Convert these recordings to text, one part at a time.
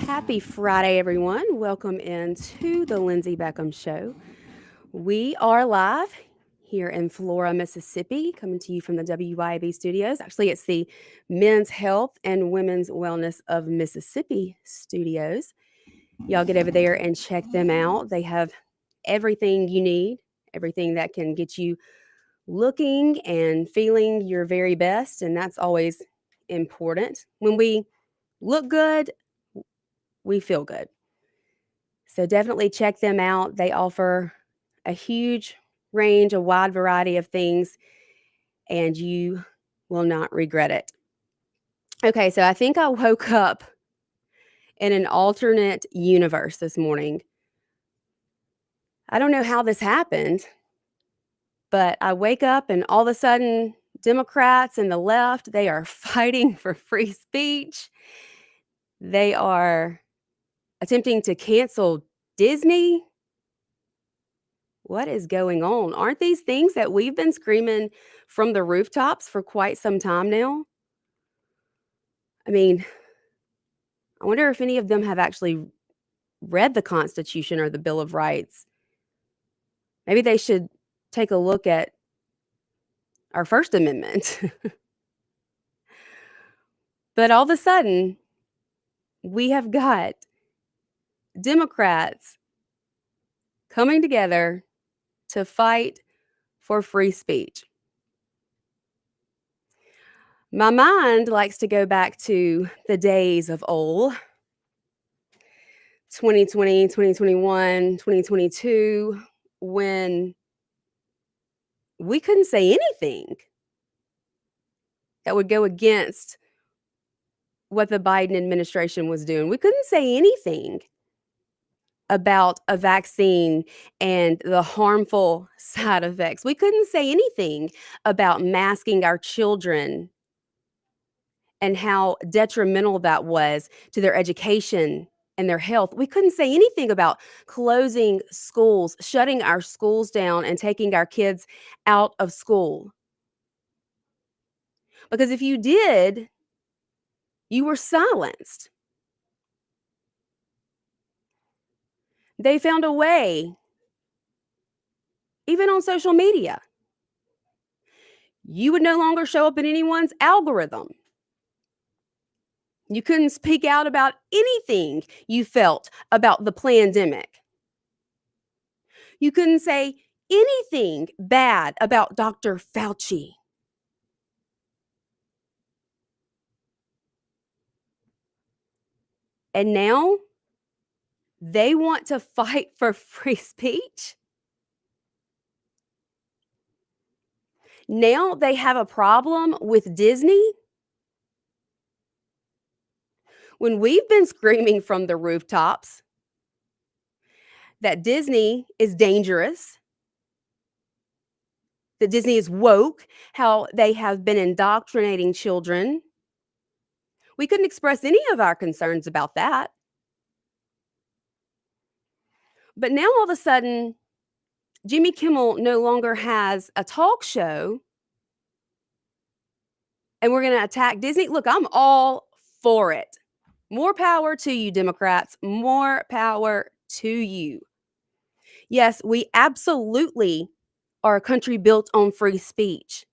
Happy Friday, everyone. Welcome into the Lindsay Beckham Show. We are live here in Flora, Mississippi, coming to you from the WYAB studios. Actually, it's the Men's Health and Women's Wellness of Mississippi studios. Y'all get over there and check them out. They have everything you need, everything that can get you looking and feeling your very best. And that's always important. When we look good, we feel good. So definitely check them out. They offer a huge range, a wide variety of things, and you will not regret it. Okay, so I think I woke up in an alternate universe this morning. I don't know how this happened, but I wake up and all of a sudden, Democrats and the left, they are fighting for free speech. They are attempting to cancel Disney. What is going on? Aren't these things that we've been screaming from the rooftops for quite some time now? I mean, I wonder if any of them have actually read the Constitution or the Bill of Rights. Maybe they should take a look at our First Amendment. But all of a sudden, we have got Democrats coming together to fight for free speech. My mind likes to go back to the days of old, 2020, 2021, 2022, when we couldn't say anything that would go against what the Biden administration was doing. We couldn't say anything about a vaccine and the harmful side effects. We couldn't say anything about masking our children and how detrimental that was to their education and their health. We couldn't say anything about closing schools, shutting our schools down, and taking our kids out of school. Because if you did, you were silenced. They found a way, even on social media. You would no longer show up in anyone's algorithm. You couldn't speak out about anything you felt about the pandemic. You couldn't say anything bad about Dr. Fauci. And now they want to fight for free speech. Now they have a problem with Disney. When we've been screaming from the rooftops that Disney is dangerous, that Disney is woke, how they have been indoctrinating children, we couldn't express any of our concerns about that. But now all of a sudden, Jimmy Kimmel no longer has a talk show and we're going to attack Disney. Look, I'm all for it. More power to you, Democrats. More power to you. Yes, we absolutely are a country built on free speech.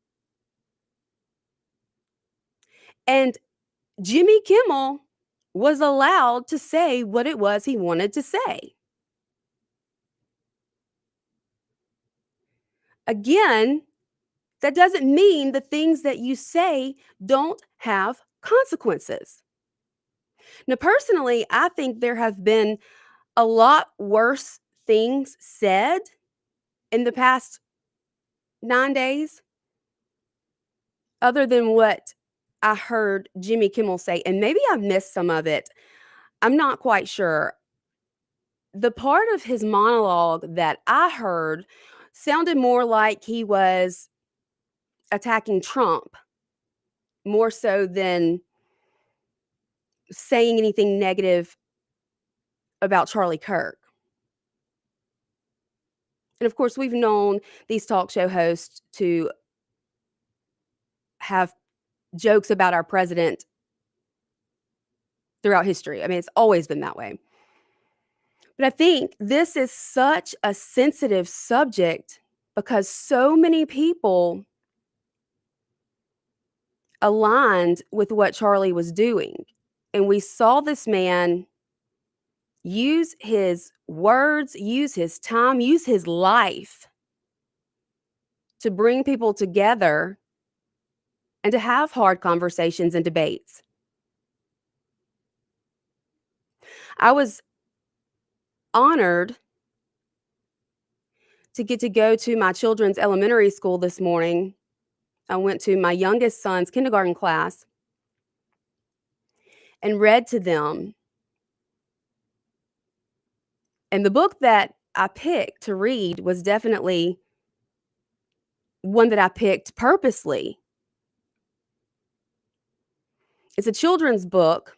And Jimmy Kimmel was allowed to say what it was he wanted to say. Again, that doesn't mean the things that you say don't have consequences. Now, personally, I think there have been a lot worse things said in the past 9 days other than what I heard Jimmy Kimmel say, and maybe I missed some of it. I'm not quite sure. The part of his monologue that I heard sounded more like he was attacking Trump more so than saying anything negative about Charlie Kirk. And of course, we've known these talk show hosts to have jokes about our president throughout history. I mean, it's always been that way. But I think this is such a sensitive subject because so many people aligned with what Charlie was doing. And we saw this man use his words, use his time, use his life to bring people together and to have hard conversations and debates. I was honored to get to go to my children's elementary school this morning. I went to my youngest son's kindergarten class and read to them. And the book that I picked to read was definitely one that I picked purposely. It's a children's book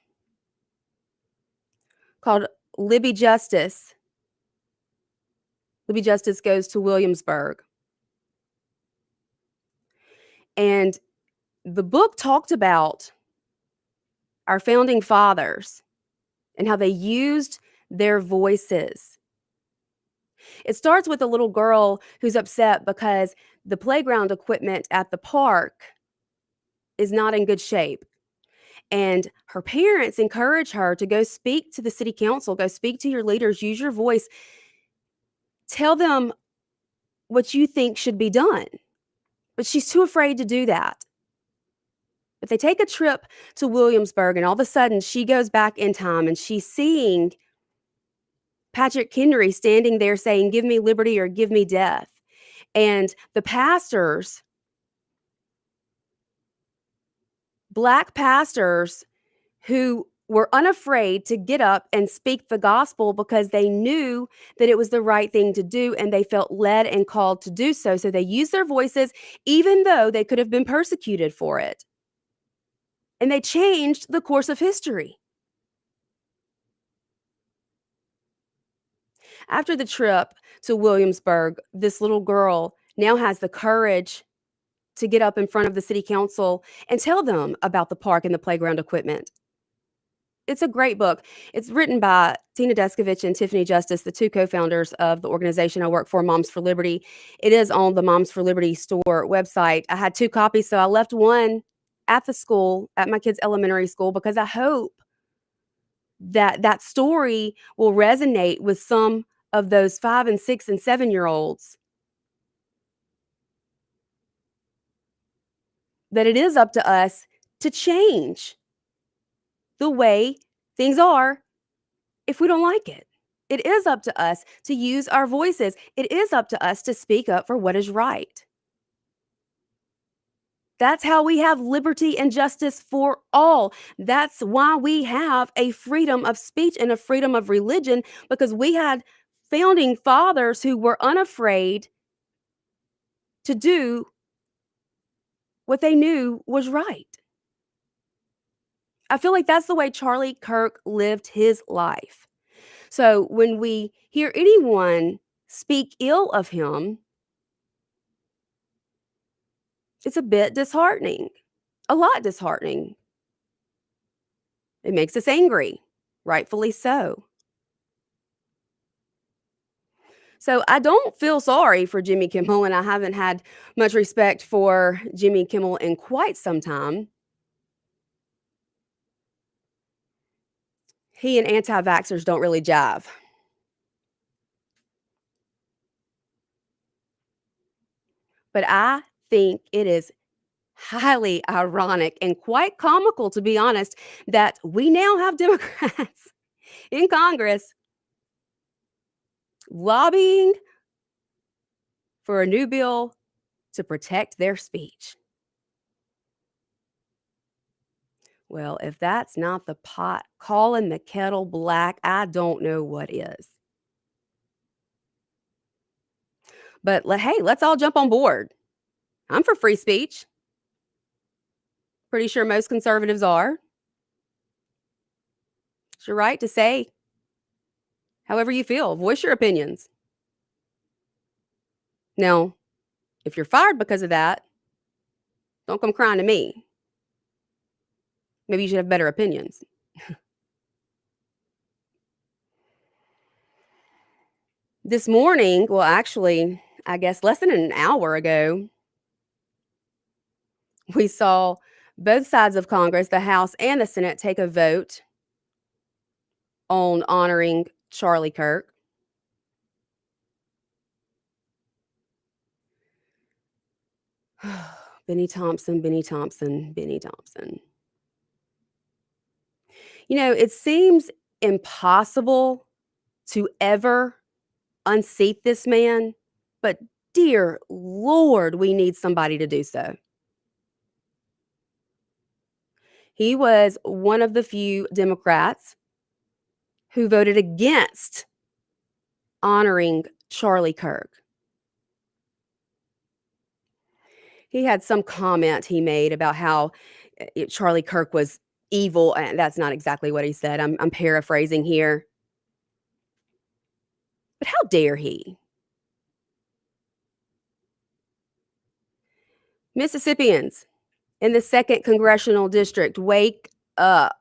called Libby Justice. Libby Justice Goes to Williamsburg. And the book talked about our founding fathers and how they used their voices. It starts with a little girl who's upset because the playground equipment at the park is not in good shape. And her parents encourage her to go speak to the city council, go speak to your leaders, use your voice, tell them what you think should be done. But she's too afraid to do that. But they take a trip to Williamsburg, and all of a sudden she goes back in time and she's seeing Patrick Henry standing there saying, "Give me liberty or give me death." And the pastors, Black pastors who were unafraid to get up and speak the gospel because they knew that it was the right thing to do and they felt led and called to do so. So they used their voices even though they could have been persecuted for it. And they changed the course of history. After the trip to Williamsburg, this little girl now has the courage to get up in front of the city council and tell them about the park and the playground equipment. It's a great book. It's written by Tina Descovich and Tiffany Justice, the two co-founders of the organization I work for, Moms for Liberty. It is on the Moms for Liberty store website. I had 2 copies, so I left one at the school, at my kids' elementary school, because I hope that that story will resonate with some of those 5 and 6 and 7-year-olds. That it is up to us to change the way things are if we don't like it. It is up to us to use our voices. It is up to us to speak up for what is right. That's how we have liberty and justice for all. That's why we have a freedom of speech and a freedom of religion, because we had founding fathers who were unafraid to do what they knew was right. I feel like that's the way Charlie Kirk lived his life. So when we hear anyone speak ill of him, it's a bit disheartening, a lot disheartening. It makes us angry, rightfully so. So I don't feel sorry for Jimmy Kimmel, and I haven't had much respect for Jimmy Kimmel in quite some time. He and anti-vaxxers don't really jive. But I think it is highly ironic and quite comical, to be honest, that we now have Democrats in Congress lobbying for a new bill to protect their speech. Well, if that's not the pot calling the kettle black, I don't know what is. But hey, let's all jump on board. I'm for free speech. Pretty sure most conservatives are. It's your right to say however you feel, voice your opinions. Now, if you're fired because of that, don't come crying to me. Maybe you should have better opinions. This morning, well, actually, I guess less than an hour ago, we saw both sides of Congress, the House and the Senate, take a vote on honoring Charlie Kirk. Benny Thompson, Benny Thompson, Benny Thompson. You know, it seems impossible to ever unseat this man, but dear Lord, we need somebody to do so. He was one of the few Democrats who voted against honoring Charlie Kirk. He had some comment he made about how Charlie Kirk was evil, and that's not exactly what he said. I'm paraphrasing here. But how dare he? Mississippians in the 2nd Congressional District, wake up.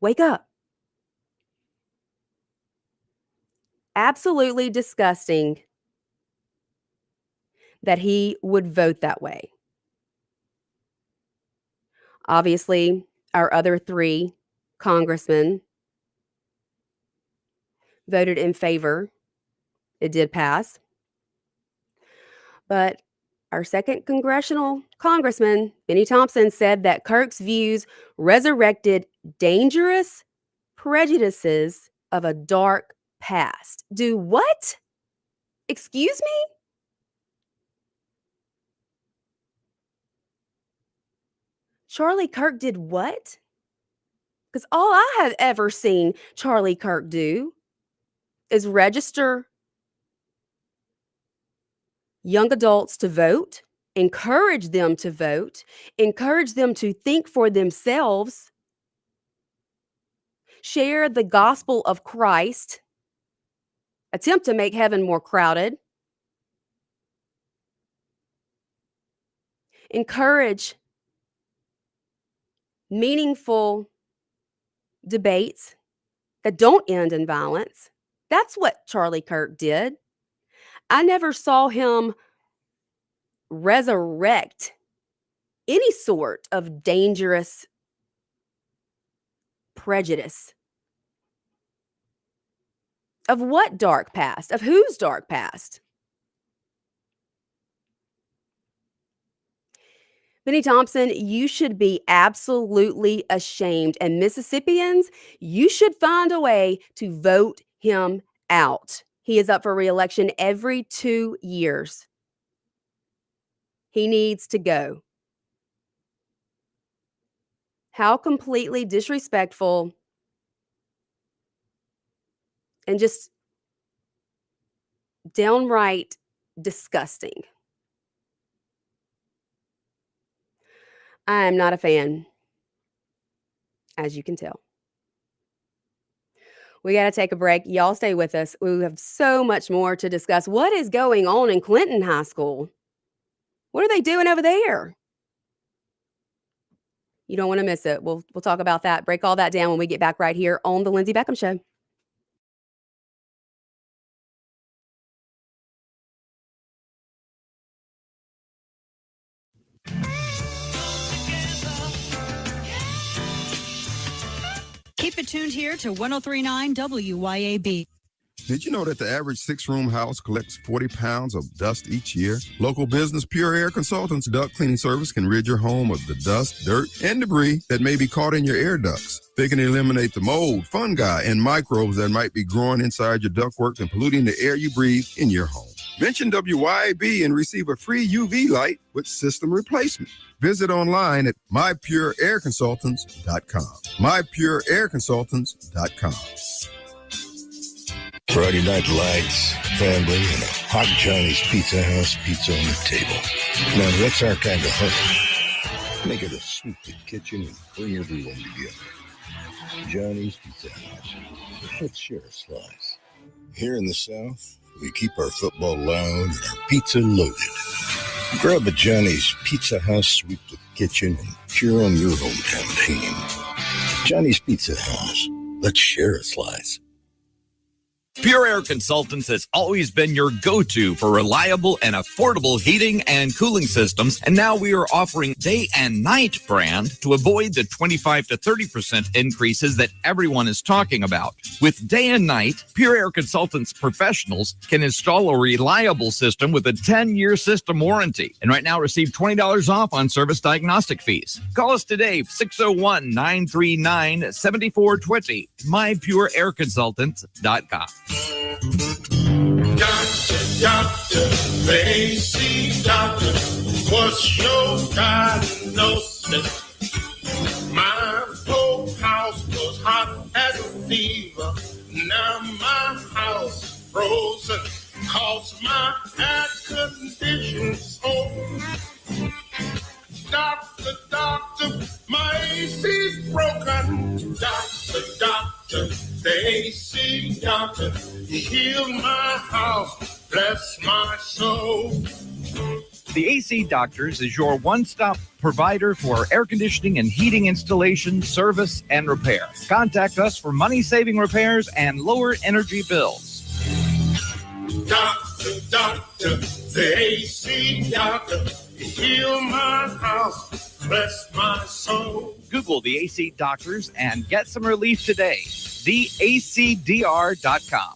Wake up. Absolutely disgusting that he would vote that way. Obviously, our other 3 congressmen voted in favor. It did pass. But our 2nd Congressional Congressman, Benny Thompson, said that Kirk's views resurrected dangerous prejudices of a dark past. Do what? Excuse me? Charlie Kirk did what? Because all I have ever seen Charlie Kirk do is register young adults to vote, encourage them to vote, encourage them to think for themselves, share the gospel of Christ, attempt to make heaven more crowded, encourage meaningful debates that don't end in violence. That's what Charlie Kirk did. I never saw him resurrect any sort of dangerous prejudice. Of what dark past? Of whose dark past? Benny Thompson, you should be absolutely ashamed. And Mississippians, you should find a way to vote him out. He is up for re-election every 2 years. He needs to go. How completely disrespectful and just downright disgusting. I am not a fan, as you can tell. We got to take a break. Y'all stay with us. We have so much more to discuss. What is going on in Clinton High School? What are they doing over there? You don't want to miss it. We'll talk about that. Break all that down when we get back right here on The Lindsay Beckham Show. Keep it tuned here to 103.9 WYAB. Did you know that the average 6-room house collects 40 pounds of dust each year? Local business Pure Air Consultants duct cleaning service can rid your home of the dust, dirt, and debris that may be caught in your air ducts. They can eliminate the mold, fungi, and microbes that might be growing inside your ductwork and polluting the air you breathe in your home. Mention WYAB and receive a free UV light with system replacement. Visit online at mypureairconsultants.com. mypureairconsultants.com. Friday night lights, family, and a hot Johnny's Pizza House pizza on the table. Now that's our kind of hunt. Make it a sweet kitchen and bring everyone together. Johnny's Pizza House. Let's share a slice. Here in the South, we keep our football loud and our pizza loaded. Grab a Johnny's Pizza House, sweep the kitchen, and cheer on your hometown team. Johnny's Pizza House. Let's share a slice. Pure Air Consultants has always been your go-to for reliable and affordable heating and cooling systems, and now we are offering day and night brand to avoid the 25 to 30% increases that everyone is talking about. With day and night, Pure Air Consultants professionals can install a reliable system with a 10-year system warranty, and right now receive $20 off on service diagnostic fees. Call us today, 601-939-7420, mypureairconsultants.com. Doctor, the AC doctor, what's your diagnosis? My whole house was hot as a fever. Now my house frozen, cause my air conditioning's on. Doctor, my AC's broken. Doctor, the AC doctor, he healed my house, bless my soul. The AC Doctors is your one-stop provider for air conditioning and heating installation, service, and repair. Contact us for money-saving repairs and lower energy bills. Doctor, the AC doctor, he healed my house, bless my soul. Google the AC Doctors and get some relief today. TheACDR.com.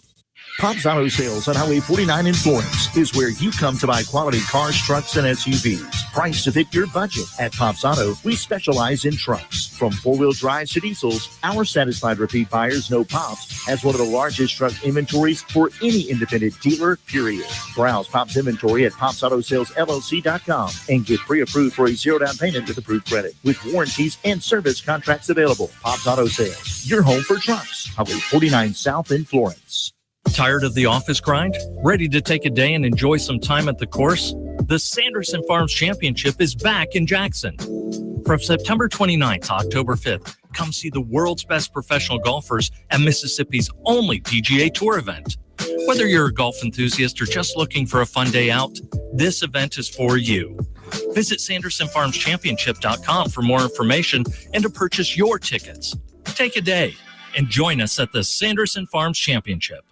Pops Auto Sales on Highway 49 in Florence is where you come to buy quality cars, trucks, and SUVs. Priced to fit your budget. At Pops Auto, we specialize in trucks. From four-wheel drives to diesels, our satisfied repeat buyers know Pops has one of the largest truck inventories for any independent dealer, period. Browse Pops inventory at popsautosales.llc.com and get pre-approved for a zero down payment with approved credit. With warranties and service contracts available. Pops Auto Sales, your home for trucks. Highway 49 South in Florence. Tired of the office grind? Ready to take a day and enjoy some time at the course? The Sanderson Farms Championship is back in Jackson. From September 29th to October 5th, come see the world's best professional golfers at Mississippi's only PGA Tour event. Whether you're a golf enthusiast or just looking for a fun day out, this event is for you. Visit SandersonFarmsChampionship.com for more information and to purchase your tickets. Take a day and join us at the Sanderson Farms Championship.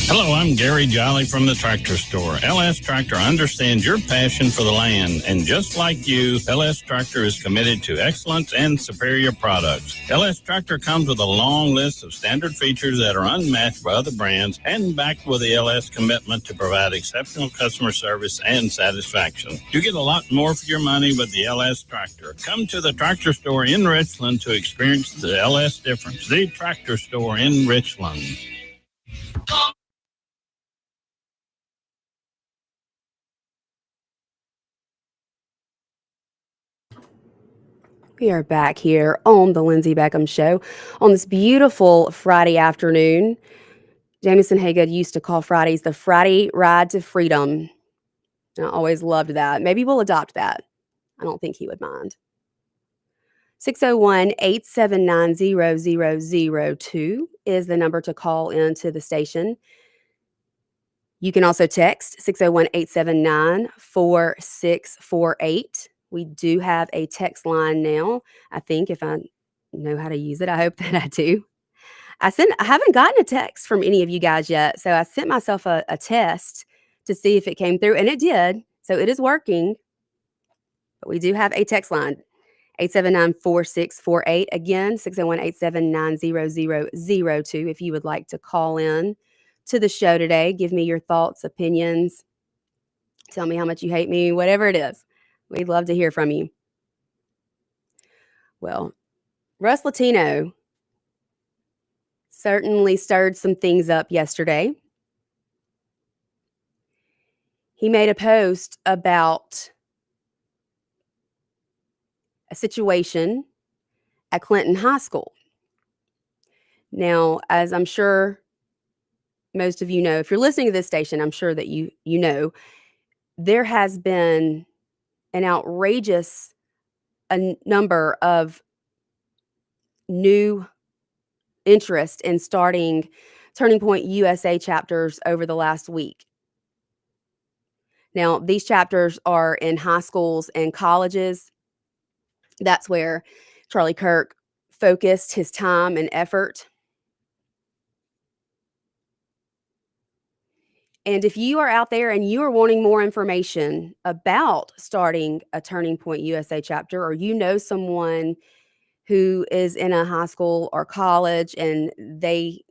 Hello, I'm Gary Jolly from the Tractor Store. LS Tractor understands your passion for the land, and just like you, LS Tractor is committed to excellence and superior products. LS Tractor comes with a long list of standard features that are unmatched by other brands and backed with the LS commitment to provide exceptional customer service and satisfaction. You get a lot more for your money with the LS Tractor. Come to the Tractor Store in Richland to experience the LS difference. The Tractor Store in Richland. We are back here on the Lindsay Beckham Show on this beautiful Friday afternoon. Jamison Haygood used to call Fridays the Friday Ride to Freedom. I always loved that. Maybe we'll adopt that. I don't think he would mind. 601-879-0002 is the number to call into the station. You can also text 601-879-4648. We do have a text line now, I think, if I know how to use it. I hope that I do. I haven't gotten a text from any of you guys yet, so I sent myself a test to see if it came through, and it did. So it is working. But we do have a text line, 879-4648. Again, 601-879-0002 if you would like to call in to the show today. Give me your thoughts, opinions. Tell me how much you hate me, whatever it is. We'd love to hear from you. Well, Russ Latino certainly stirred some things up yesterday. He made a post about a situation at Clinton High School. Now, as I'm sure most of you know, if you're listening to this station, I'm sure that you know, there has been an outrageous number of new interest in starting Turning Point USA chapters over the last week. Now, these chapters are in high schools and colleges. That's where Charlie Kirk focused his time and effort. And if you are out there and you are wanting more information about starting a Turning Point USA chapter, or you know someone who is in a high school or college and they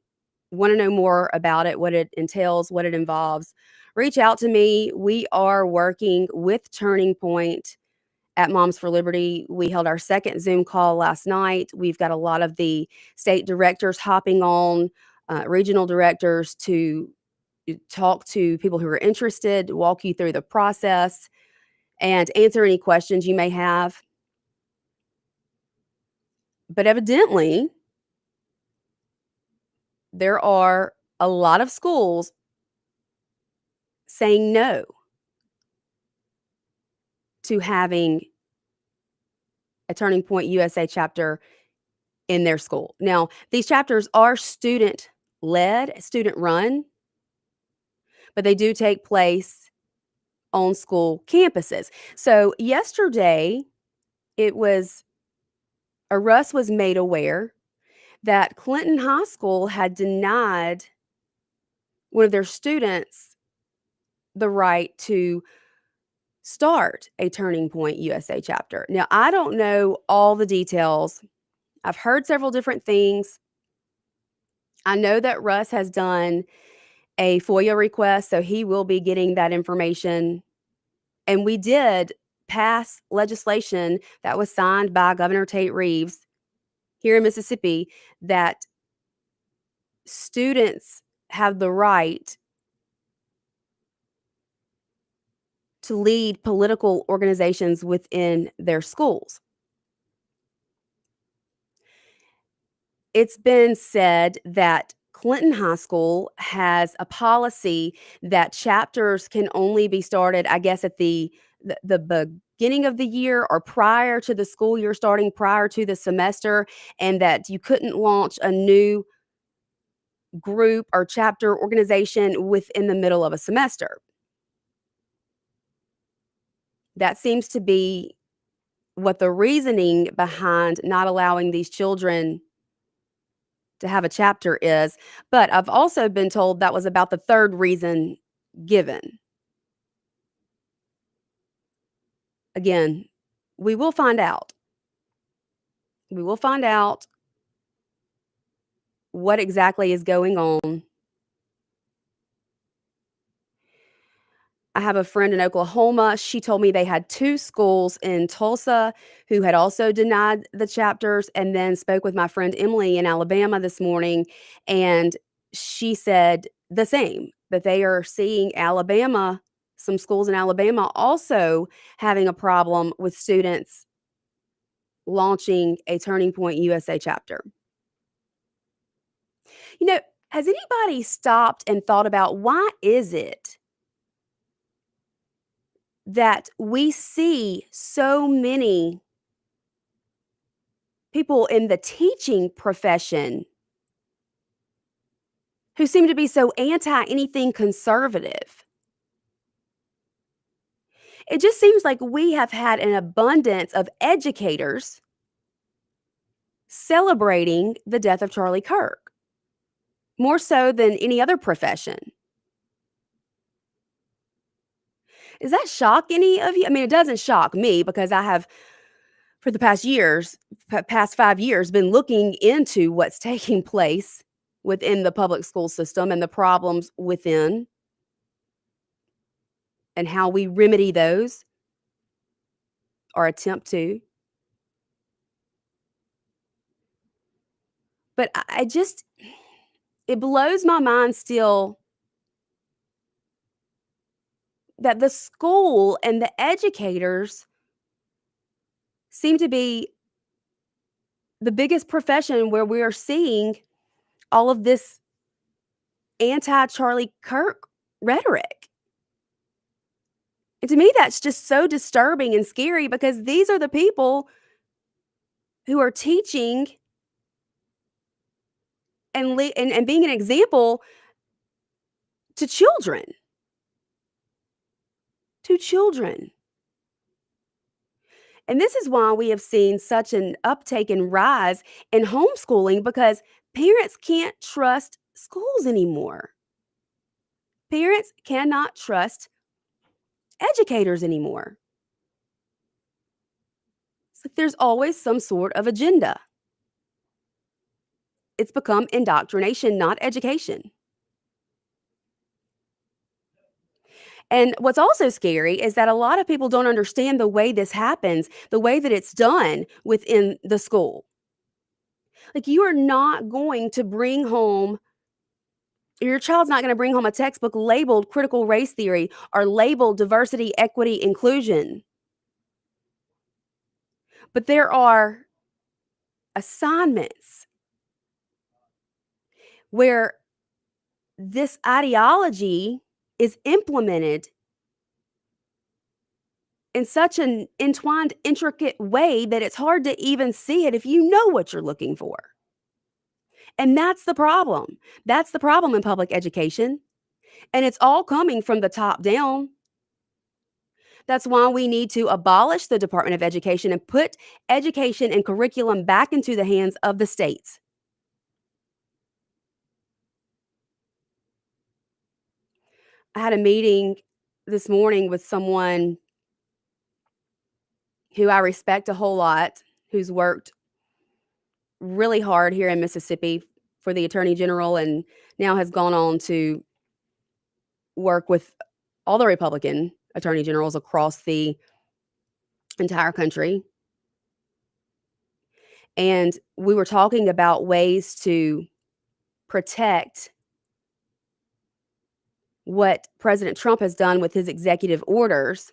want to know more about it, what it entails, what it involves, reach out to me. We are working with Turning Point at Moms for Liberty. We held our second Zoom call last night. We've got a lot of the state directors hopping on, regional directors, to talk to people who are interested, walk you through the process, and answer any questions you may have. But evidently, there are a lot of schools saying no to having a Turning Point USA chapter in their school. Now, these chapters are student-led, student-run, but they do take place on school campuses. So yesterday, Russ was made aware that Clinton High School had denied one of their students the right to start a Turning Point USA chapter. Now, I don't know all the details. I've heard several different things. I know that Russ has done a FOIA request, so he will be getting that information. And we did pass legislation that was signed by Governor Tate Reeves here in Mississippi that students have the right to lead political organizations within their schools. It's been said that Clinton High School has a policy that chapters can only be started, I guess, at the beginning of the year or prior to the school year starting, prior to the semester, and that you couldn't launch a new group or chapter organization within the middle of a semester. That seems to be what the reasoning behind not allowing these children to have a chapter is. But I've also been told that was about the third reason given. Again, we will find out. We will find out what exactly is going on. I have a friend in Oklahoma. She told me they had 2 schools in Tulsa who had also denied the chapters, and then spoke with my friend Emily in Alabama this morning, and she said the same, that they are seeing some schools in Alabama also having a problem with students launching a Turning Point USA chapter. You know, has anybody stopped and thought about why is it that we see so many people in the teaching profession who seem to be so anti anything conservative? It just seems like we have had an abundance of educators celebrating the death of Charlie Kirk, more so than any other profession. Does that shock any of you? I mean, it doesn't shock me because I have, for the past 5 years, been looking into what's taking place within the public school system and the problems within and how we remedy those or attempt to. But it blows my mind still that the school and the educators seem to be the biggest profession where we are seeing all of this anti-Charlie Kirk rhetoric. And to me, that's just so disturbing and scary because these are the people who are teaching and being an example to children. To children. And this is why we have seen such an uptake and rise in homeschooling, because parents can't trust schools anymore. Parents cannot trust educators anymore. It's like there's always some sort of agenda. It's become indoctrination, not education. And what's also scary is that a lot of people don't understand the way this happens, the way that it's done within the school. Like, you are not going to bring home, your child's not going to bring home a textbook labeled critical race theory or labeled diversity, equity, inclusion. But there are assignments where this ideology is implemented in such an entwined, intricate way that it's hard to even see it if you know what you're looking for. And that's the problem. That's the problem in public education. And it's all coming from the top down. That's why we need to abolish the Department of Education and put education and curriculum back into the hands of the states. I had a meeting this morning with someone who I respect a whole lot, who's worked really hard here in Mississippi for the Attorney General and now has gone on to work with all the Republican Attorney Generals across the entire country. And we were talking about ways to protect what President Trump has done with his executive orders,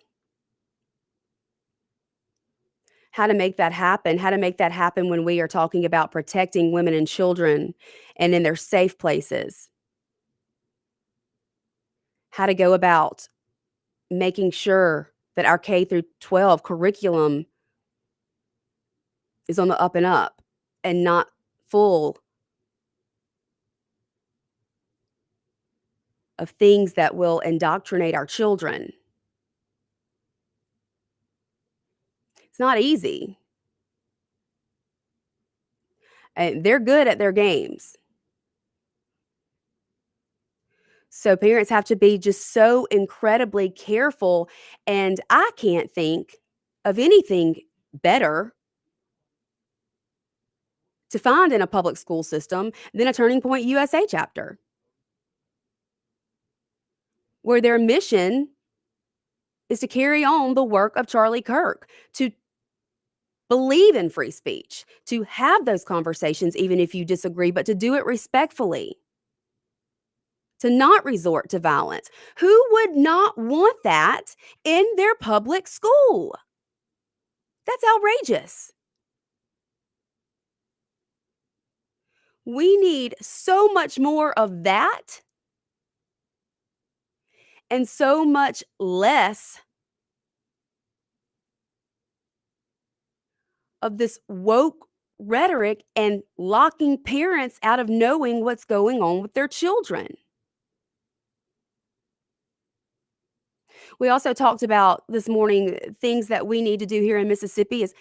how to make that happen when we are talking about protecting women and children and in their safe places, how to go about making sure that our K through 12 curriculum is on the up and up and not full of things that will indoctrinate our children. It's not easy. And they're good at their games. So parents have to be just so incredibly careful. And I can't think of anything better to find in a public school system than a Turning Point USA chapter, where their mission is to carry on the work of Charlie Kirk, to believe in free speech, to have those conversations even if you disagree, but to do it respectfully, to not resort to violence. Who would not want that in their public school? That's outrageous. We need so much more of that and so much less of this woke rhetoric and locking parents out of knowing what's going on with their children. We also talked about this morning things that we need to do here in Mississippi is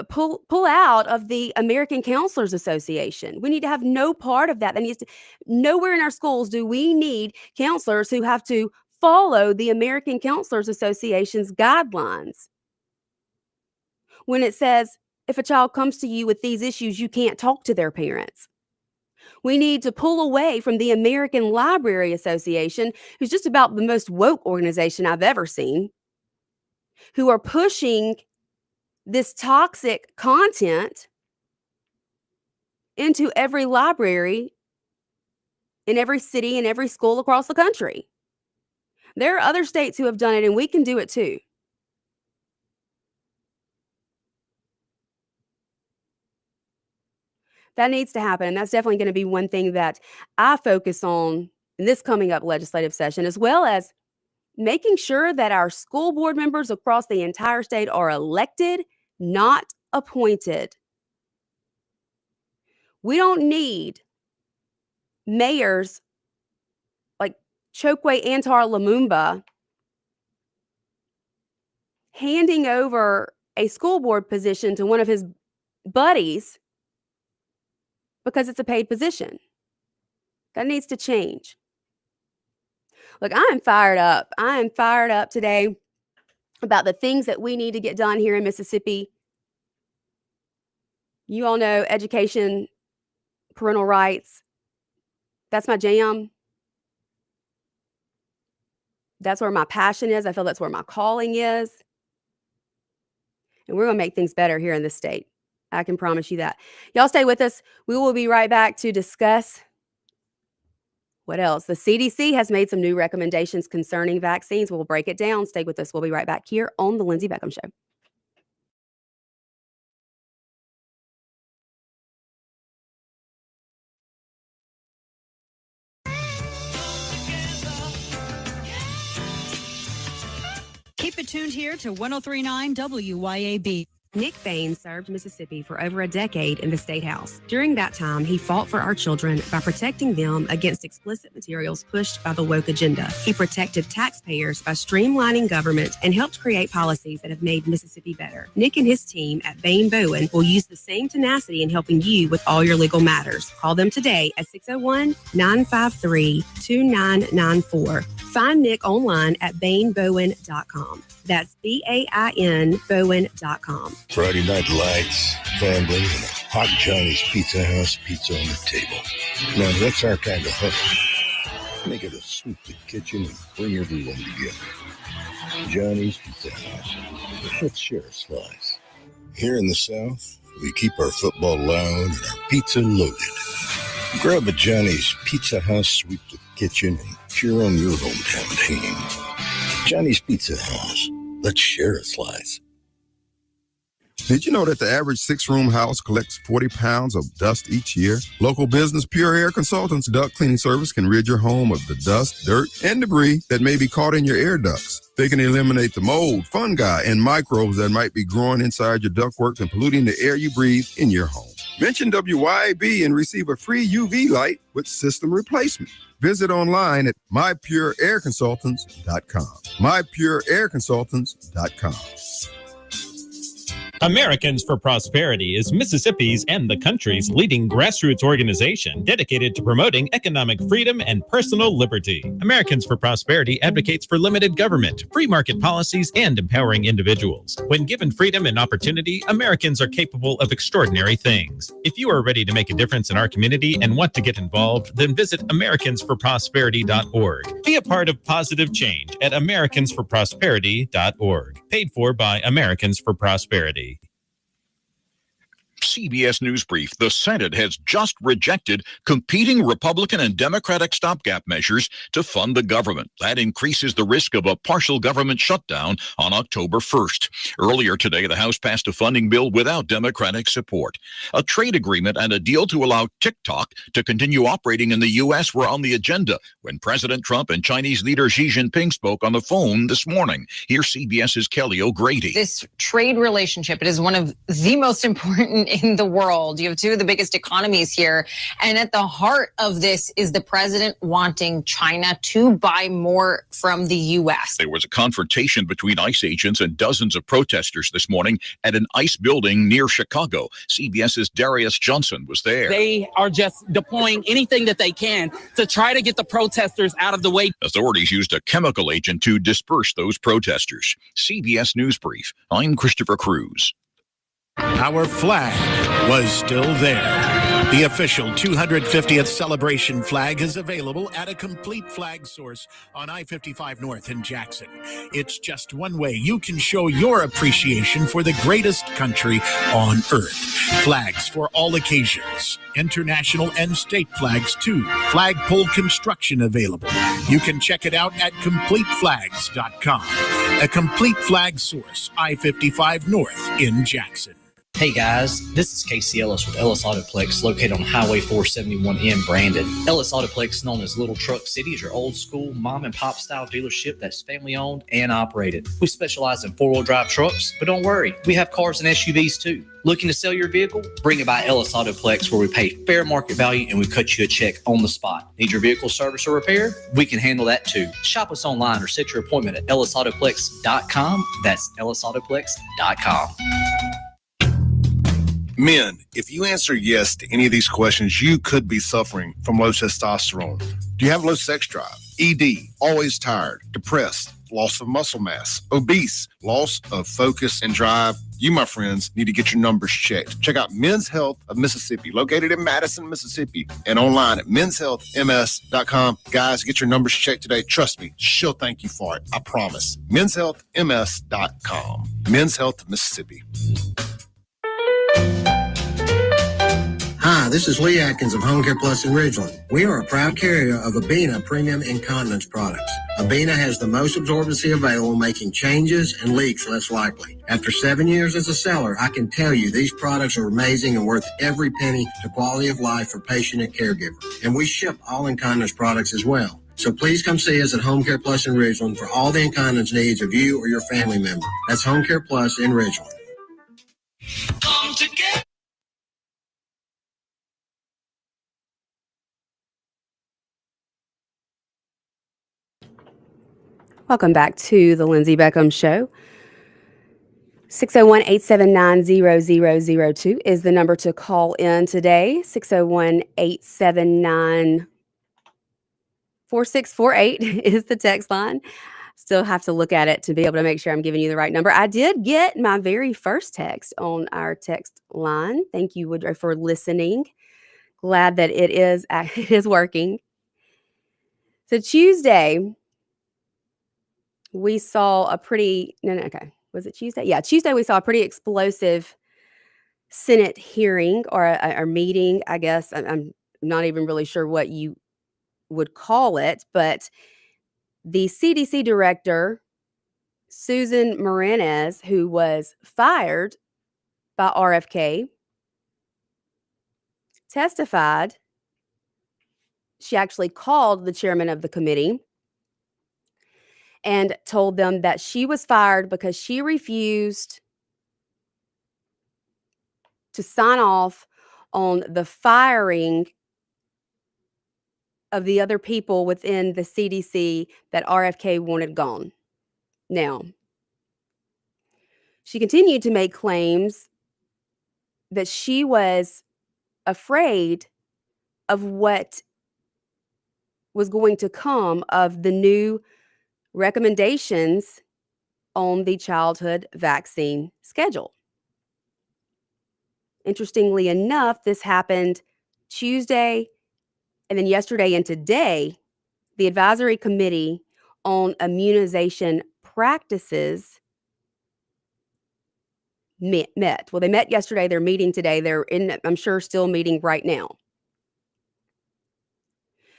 pull out of the American Counselors Association. We need to have no part of that. That needs to, nowhere in our schools do we need counselors who have to follow the American Counselors Association's guidelines. When it says, if a child comes to you with these issues, you can't talk to their parents. We need to pull away from the American Library Association, who's just about the most woke organization I've ever seen, who are pushing this toxic content into every library in every city and every school across the country. There are other states who have done it, and we can do it too. That needs to happen, and that's definitely going to be one thing that I focus on in this coming up legislative session, as well as making sure that our school board members across the entire state are elected, not appointed. We don't need mayors like Chokwe Antar Lumumba handing over a school board position to one of his buddies because it's a paid position. That needs to change. Look, I am fired up. I am fired up today about the things that we need to get done here in Mississippi. You all know education, parental rights. That's my jam. That's where my passion is. I feel that's where my calling is. And we're going to make things better here in this state. I can promise you that. Y'all stay with us. We will be right back to discuss what else. The CDC has made some new recommendations concerning vaccines. We'll break it down. Stay with us. We'll be right back here on The Lindsay Beckham Show. Keep it tuned here to 1039 WYAB. Nick Bain served Mississippi for over a decade in the State House. During that time, he fought for our children by protecting them against explicit materials pushed by the woke agenda. He protected taxpayers by streamlining government and helped create policies that have made Mississippi better. Nick and his team at Bain Bowen will use the same tenacity in helping you with all your legal matters. Call them today at 601-953-2994. Find Nick online at bainbowen.com. That's BAIN Bowen.com. Friday night lights, family, and a hot Johnny's Pizza House pizza on the table. Now that's our kind of hunt. Make it a swoop the kitchen and bring everyone together. Johnny's Pizza House. Let's share a slice. Here in the South, we keep our football loud and our pizza loaded. Grab a Johnny's Pizza House, sweep the kitchen, and cheer on your hometown team. Johnny's Pizza House. Let's share a slice. Did you know that the average 6-room house collects 40 pounds of dust each year? Local business Pure Air Consultants duct cleaning service can rid your home of the dust, dirt, and debris that may be caught in your air ducts. They can eliminate the mold, fungi, and microbes that might be growing inside your ductwork and polluting the air you breathe in your home. Mention WYAB and receive a free UV light with system replacement. Visit online at mypureairconsultants.com. mypureairconsultants.com. Americans for Prosperity is Mississippi's and the country's leading grassroots organization dedicated to promoting economic freedom and personal liberty. Americans for Prosperity advocates for limited government, free market policies, and empowering individuals. When given freedom and opportunity, Americans are capable of extraordinary things. If you are ready to make a difference in our community and want to get involved, then visit americansforprosperity.org. Be a part of positive change at americansforprosperity.org. Paid for by Americans for Prosperity. CBS News Brief. The Senate has just rejected competing Republican and Democratic stopgap measures to fund the government. That increases the risk of a partial government shutdown on October 1st. Earlier today, the House passed a funding bill without Democratic support. A trade agreement and a deal to allow TikTok to continue operating in the U.S. were on the agenda when President Trump and Chinese leader Xi Jinping spoke on the phone this morning. Here's CBS's Kelly O'Grady. This trade relationship, it is one of the most important in the world. You have two of the biggest economies here. And at the heart of this is the president wanting China to buy more from the U.S. There was a confrontation between ICE agents and dozens of protesters this morning at an ICE building near Chicago. CBS's Darius Johnson was there. They are just deploying anything that they can to try to get the protesters out of the way. Authorities used a chemical agent to disperse those protesters. CBS News Brief. I'm Christopher Cruz. Our flag was still there. The official 250th celebration flag is available at a complete flag source on I-55 North in Jackson. It's just one way you can show your appreciation for the greatest country on earth. Flags for all occasions, international and state flags too. Flagpole construction available. You can check it out at CompleteFlags.com. A complete flag source, I-55 North in Jackson. Hey guys, this is Casey Ellis with Ellis Autoplex, located on Highway 471 in Brandon. Ellis Autoplex, known as Little Truck City, is your old school mom and pop style dealership that's family owned and operated. We specialize in 4-wheel drive trucks, but don't worry, we have cars and SUVs too. Looking to sell your vehicle? Bring it by Ellis Autoplex, where we pay fair market value and we cut you a check on the spot. Need your vehicle service or repair? We can handle that too. Shop us online or set your appointment at ellisautoplex.com. That's ellisautoplex.com. Men, if you answer yes to any of these questions, you could be suffering from low testosterone. Do you have low sex drive? ED, always tired, depressed, loss of muscle mass, obese, loss of focus and drive. You, my friends, need to get your numbers checked. Check out Men's Health of Mississippi, located in Madison, Mississippi, and online at menshealthms.com. Guys, get your numbers checked today. Trust me, she'll thank you for it. I promise. menshealthms.com. Men's Health of Mississippi. Hi, this is Lee Atkins of Home Care Plus in Ridgeland. We are a proud carrier of Abena Premium Incontinence products. Abena has the most absorbency available, making changes and leaks less likely. After 7 years as a seller, I can tell you these products are amazing and worth every penny to quality of life for patient and caregiver. And we ship all incontinence products as well. So please come see us at Home Care Plus in Ridgeland for all the incontinence needs of you or your family member. That's Home Care Plus in Ridgeland. Come together. Welcome back to the Lindsay Beckham Show. 601-879-0002 is the number to call in today. 601-879-4648 is the text line. Still have to look at it to be able to make sure I'm giving you the right number. I did get my very first text on our text line. Thank you, Woodrow, for listening. Glad that it is working. So Tuesday, we saw a pretty, was it Tuesday? Yeah, Tuesday we saw a pretty explosive Senate hearing or a meeting, I guess. I'm not even really sure what you would call it, but the CDC director, Susan Moranez, who was fired by RFK, testified. She actually called the chairman of the committee and told them that she was fired because she refused to sign off on the firing of the other people within the CDC that RFK wanted gone. Now, she continued to make claims that she was afraid of what was going to come of the new recommendations on the childhood vaccine schedule. Interestingly enough, this happened Tuesday, and then yesterday and today, the Advisory Committee on Immunization Practices met. Well, they met yesterday. They're meeting today. They're I'm sure, still meeting right now.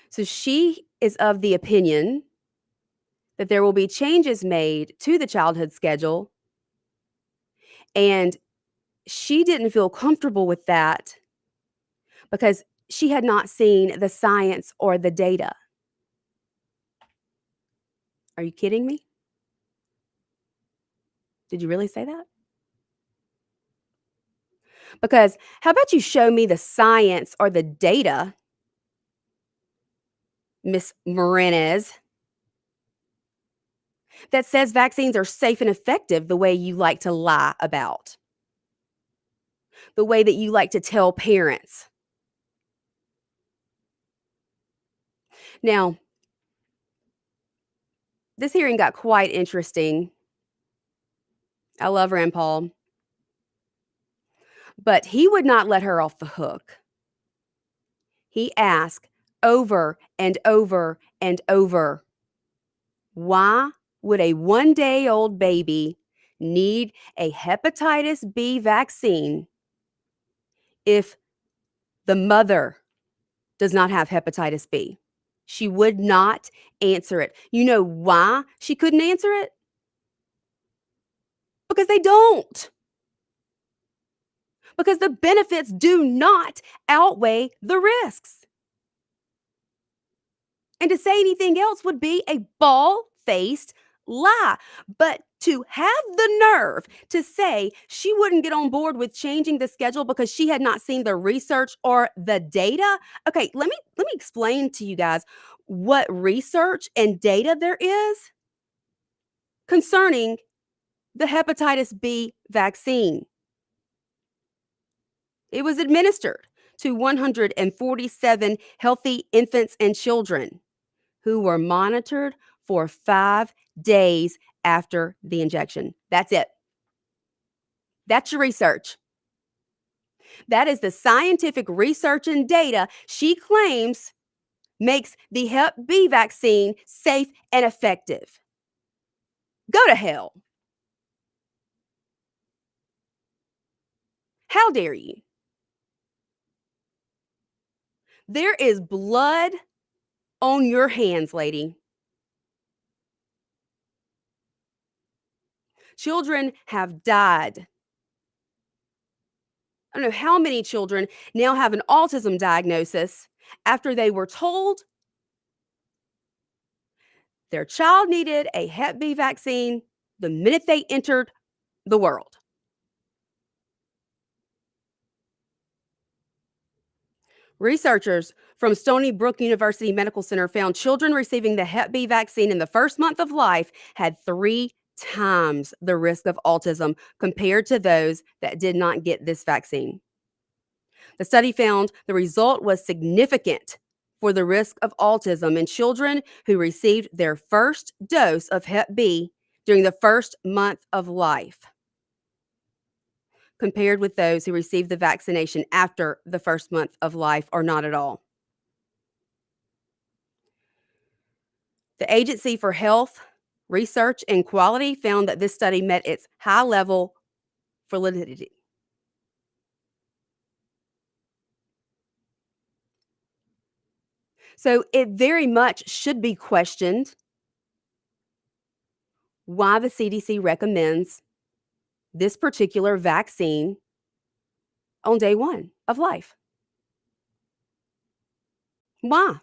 So she is of the opinion that there will be changes made to the childhood schedule, and she didn't feel comfortable with that because she had not seen the science or the data. Are you kidding me? Did you really say that? Because how about you show me the science or the data, Miss Moranez, that says vaccines are safe and effective the way you like to lie about, the way that you like to tell parents. Now, this hearing got quite interesting. I love Rand Paul, but he would not let her off the hook. He asked over and over and over, why would a 1-day-old baby need a hepatitis B vaccine if the mother does not have hepatitis B? She would not answer it. You know why she couldn't answer it? Because they don't. Because the benefits do not outweigh the risks. And to say anything else would be a bald-faced lie. But to have the nerve to say she wouldn't get on board with changing the schedule because she had not seen the research or the data. Okay, let me explain to you guys what research and data there is concerning the hepatitis B vaccine. It was administered to 147 healthy infants and children. who were monitored for 5 days after the injection. That's it. That's your research. That is the scientific research and data she claims makes the Hep B vaccine safe and effective. Go to hell. How dare you? There is blood on your hands, lady. Children have died. I don't know how many children now have an autism diagnosis after they were told their child needed a Hep B vaccine the minute they entered the world. Researchers from Stony Brook University Medical Center found children receiving the Hep B vaccine in the first month of life had 3 times the risk of autism compared to those that did not get this vaccine. The study found the result was significant for the risk of autism in children who received their first dose of Hep B during the first month of life, compared with those who received the vaccination after the first month of life or not at all. The Agency for Health, Research, and Quality found that this study met its high level validity. So it very much should be questioned why the CDC recommends this particular vaccine on day 1 of life. Why?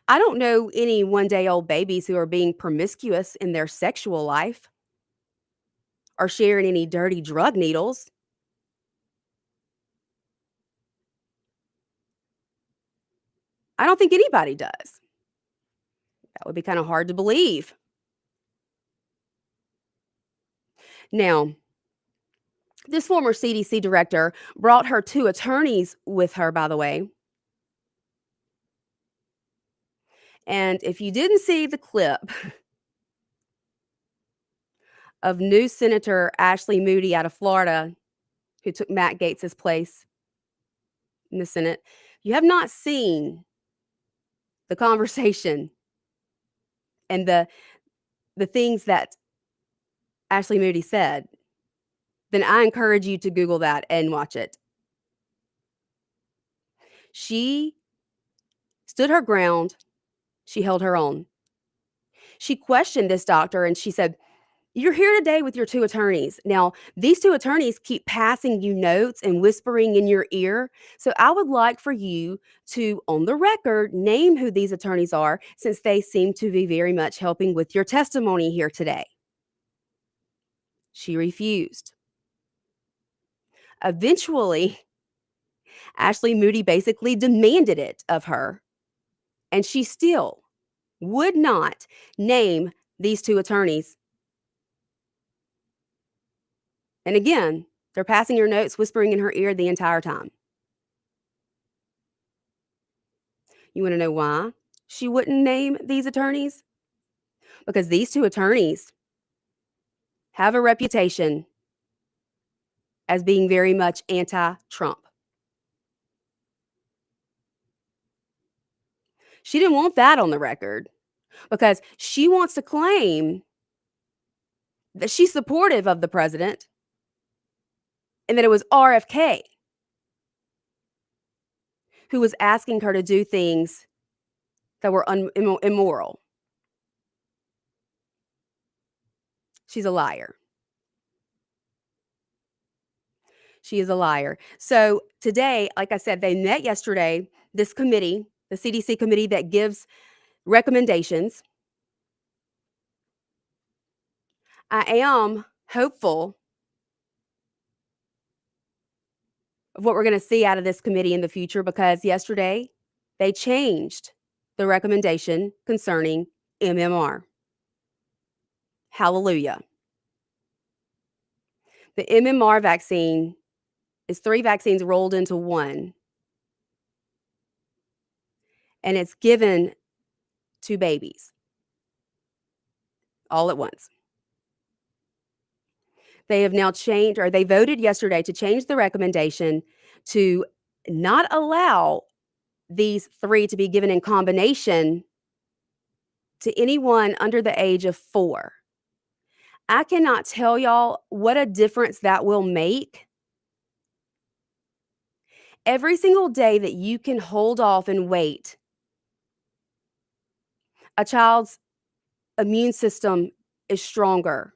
I don't know any 1-day-old babies who are being promiscuous in their sexual life or sharing any dirty drug needles. I don't think anybody does. That would be kind of hard to believe. Now, this former CDC director brought her 2 attorneys with her, by the way. And if you didn't see the clip of new Senator Ashley Moody out of Florida, who took Matt Gaetz's place in the Senate, you have not seen the conversation and the things that Ashley Moody said, then I encourage you to Google that and watch it. She stood her ground. She held her own. She questioned this doctor and she said, "You're here today with your 2 attorneys. Now, these 2 attorneys keep passing you notes and whispering in your ear. So I would like for you to, on the record, name who these attorneys are, since they seem to be very much helping with your testimony here today." She refused. Eventually, Ashley Moody basically demanded it of her, and she still would not name these 2 attorneys. And again, they're passing her notes, whispering in her ear the entire time. You want to know why she wouldn't name these attorneys? Because these 2 attorneys have a reputation as being very much anti-Trump. She didn't want that on the record because she wants to claim that she's supportive of the president and that it was RFK who was asking her to do things that were immoral. She's a liar. She is a liar. So today, like I said, they met yesterday, this committee, the CDC committee that gives recommendations. I am hopeful of what we're going to see out of this committee in the future, because yesterday they changed the recommendation concerning MMR. Hallelujah. The MMR vaccine is 3 vaccines rolled into one. and it's given to babies all at once. They have now changed, or they voted yesterday to change the recommendation to not allow these 3 to be given in combination to anyone under the age of 4. I cannot tell y'all what a difference that will make. Every single day that you can hold off and wait, a child's immune system is stronger.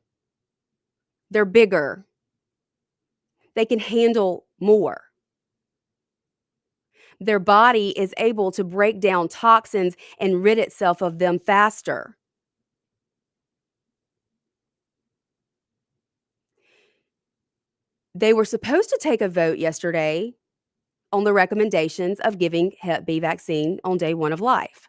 They're bigger. They can handle more. Their body is able to break down toxins and rid itself of them faster. They were supposed to take a vote yesterday on the recommendations of giving Hep B vaccine on day 1 of life.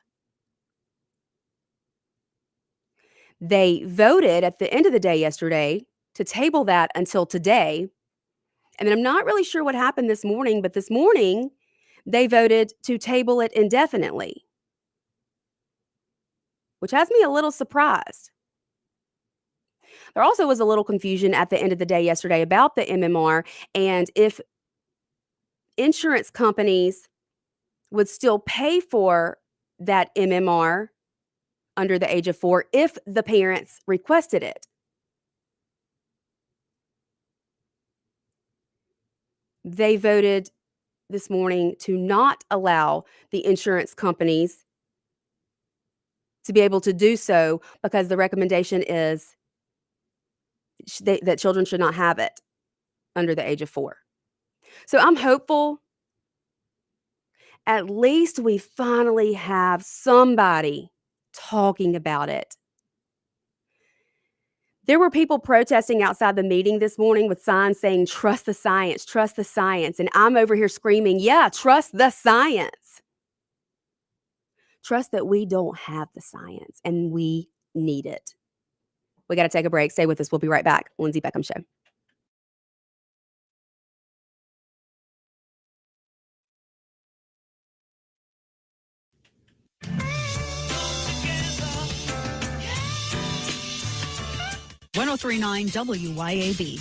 They voted at the end of the day yesterday to table that until today. And then I'm not really sure what happened this morning, but this morning they voted to table it indefinitely, which has me a little surprised. There also was a little confusion at the end of the day yesterday about the MMR and if insurance companies would still pay for that MMR under the age of 4 if the parents requested it. They voted this morning to not allow the insurance companies to be able to do so because the recommendation is that children should not have it under the age of 4. So I'm hopeful at least we finally have somebody talking about it. There were people protesting outside the meeting this morning with signs saying, trust the science, trust the science. And I'm over here screaming, yeah, trust the science. Trust that we don't have the science and we need it. We got to take a break. Stay with us. We'll be right back. Lindsay Beckham Show. .1039 WYAB.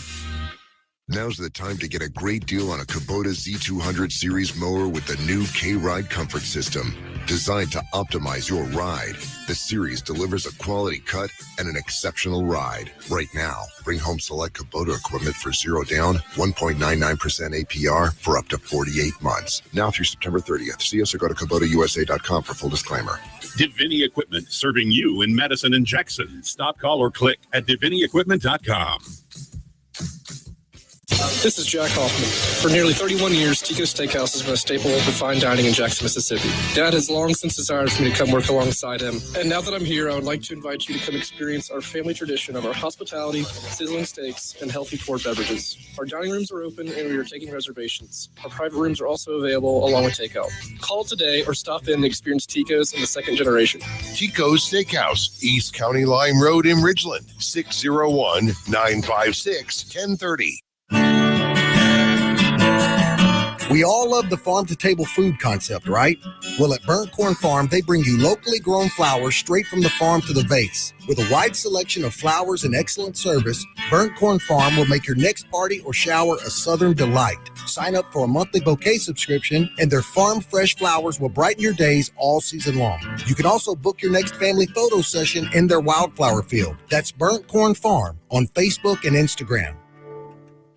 Now's the time to get a great deal on a Kubota Z200 series mower with the new K-Ride comfort system. Designed to optimize your ride, the series delivers a quality cut and an exceptional ride. Right now, bring home select Kubota equipment for 0 down, 1.99% APR for up to 48 months. Now through September 30th. See us or go to KubotaUSA.com for full disclaimer. Divini Equipment, serving you in Madison and Jackson. Stop, call, or click at DiviniEquipment.com. This is Jack Hoffman. For nearly 31 years, Tico's Steakhouse has been a staple of fine dining in Jackson, Mississippi. Dad has long since desired for me to come work alongside him. And now that I'm here, I would like to invite you to come experience our family tradition of our hospitality, sizzling steaks, and healthy poured beverages. Our dining rooms are open and we are taking reservations. Our private rooms are also available along with takeout. Call today or stop in and experience Tico's in the second generation. Tico's Steakhouse, East County Line Road in Ridgeland, 601-956-1030. We all love the farm-to-table food concept, right? Well, at Burnt Corn Farm, they bring you locally grown flowers straight from the farm to the vase. With a wide selection of flowers and excellent service, Burnt Corn Farm will make your next party or shower a southern delight. Sign up for a monthly bouquet subscription, and their farm-fresh flowers will brighten your days all season long. You can also book your next family photo session in their wildflower field. That's Burnt Corn Farm on Facebook and Instagram.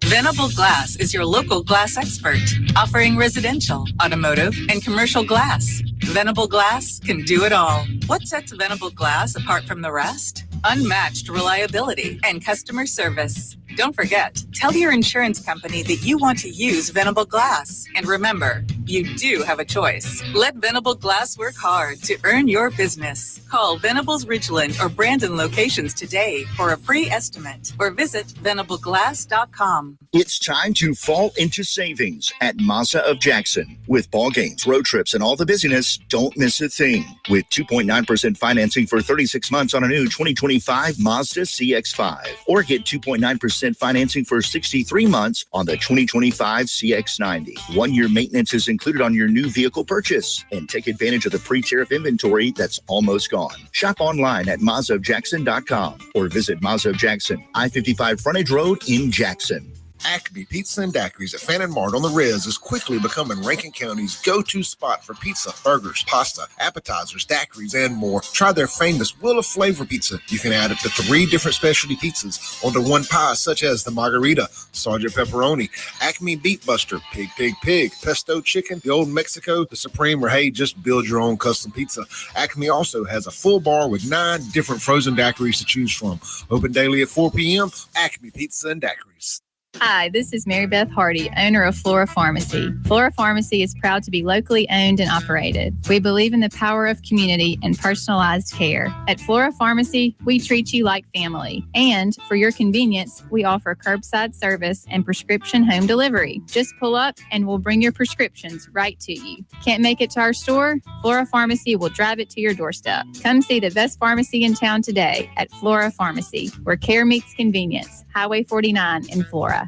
Venable Glass is your local glass expert, offering residential, automotive, and commercial glass. Venable Glass can do it all. What sets Venable Glass apart from the rest? Unmatched reliability and customer service. Don't forget, tell your insurance company that you want to use Venable Glass. And remember, you do have a choice. Let Venable Glass work hard to earn your business. Call Venable's Ridgeland or Brandon locations today for a free estimate or visit venableglass.com. It's time to fall into savings at Mazda of Jackson. With ball games, road trips, and all the busyness, don't miss a thing. With 2.9% financing for 36 months on a new 2025 Mazda CX-5. Or get 2.9% 0% financing for 63 months on the 2025 CX90. 1-year maintenance is included on your new vehicle purchase. And take advantage of the pre-tariff inventory that's almost gone. Shop online at MazdaofJackson.com or visit Mazda of Jackson, I-55 Frontage Road in Jackson. Acme Pizza and Daiquiris at Fannin Mart on the Res is quickly becoming Rankin County's go-to spot for pizza, burgers, pasta, appetizers, daiquiris, and more. Try their famous Wheel of Flavor pizza. You can add up to 3 different specialty pizzas onto one pie, such as the Margarita, Sergeant Pepperoni, Acme Beat Buster, Pig, Pig, Pig, Pesto Chicken, the Old Mexico, the Supreme, or hey, just build your own custom pizza. Acme also has a full bar with 9 different frozen daiquiris to choose from. Open daily at 4 p.m. Acme Pizza and Daiquiris. Hi, this is Mary Beth Hardy, owner of Flora Pharmacy. Flora Pharmacy is proud to be locally owned and operated. We believe in the power of community and personalized care. At Flora Pharmacy, we treat you like family. And for your convenience, we offer curbside service and prescription home delivery. Just pull up and we'll bring your prescriptions right to you. Can't make it to our store? Flora Pharmacy will drive it to your doorstep. Come see the best pharmacy in town today at Flora Pharmacy, where care meets convenience. Highway 49 in Flora.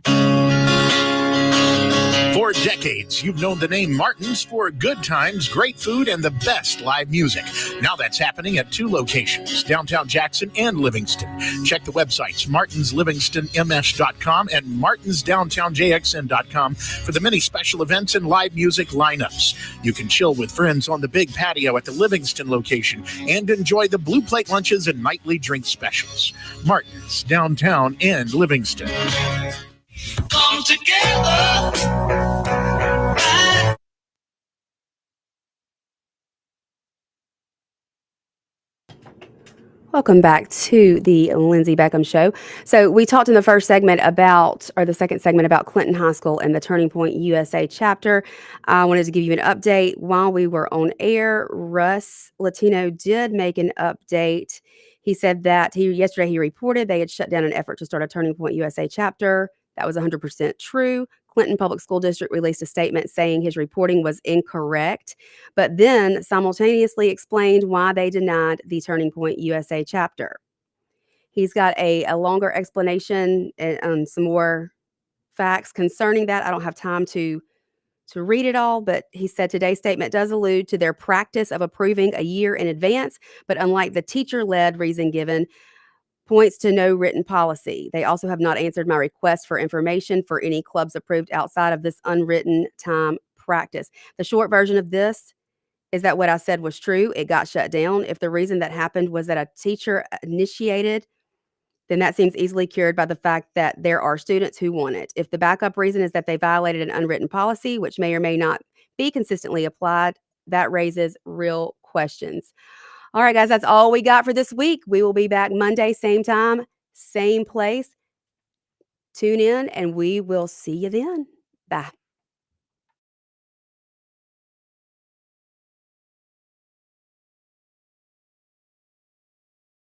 For decades, you've known the name Martin's for good times, great food, and the best live music. Now that's happening at 2 locations, downtown Jackson and Livingston. Check the websites, martinslivingstonms.com and martinsdowntownjxn.com for the many special events and live music lineups. You can chill with friends on the big patio at the Livingston location and enjoy the Blue Plate lunches and nightly drink specials. Martin's, downtown and Livingston. Come together. Welcome back to the Lindsay Beckham Show. So we talked in the first segment about, or the second segment about Clinton High School and the Turning Point USA chapter. I wanted to give you an update. While we were on air, Russ Latino did make an update. He said that yesterday he reported they had shut down an effort to start a Turning Point USA chapter. That was 100% true. Clinton Public School District released a statement saying his reporting was incorrect, but then simultaneously explained why they denied the Turning Point USA chapter. He's got a longer explanation and some more facts concerning that. I don't have time to read it all, but he said today's statement does allude to their practice of approving a year in advance, but unlike the teacher-led reason given, points to no written policy. They also have not answered my request for information for any clubs approved outside of this unwritten time practice. The short version of this is that what I said was true. It got shut down. If the reason that happened was that a teacher initiated, then that seems easily cured by the fact that there are students who want it. If the backup reason is that they violated an unwritten policy, which may or may not be consistently applied, that raises real questions. All right, guys, that's all we got for this week. We will be back Monday, same time, same place. Tune in, and we will see you then. Bye.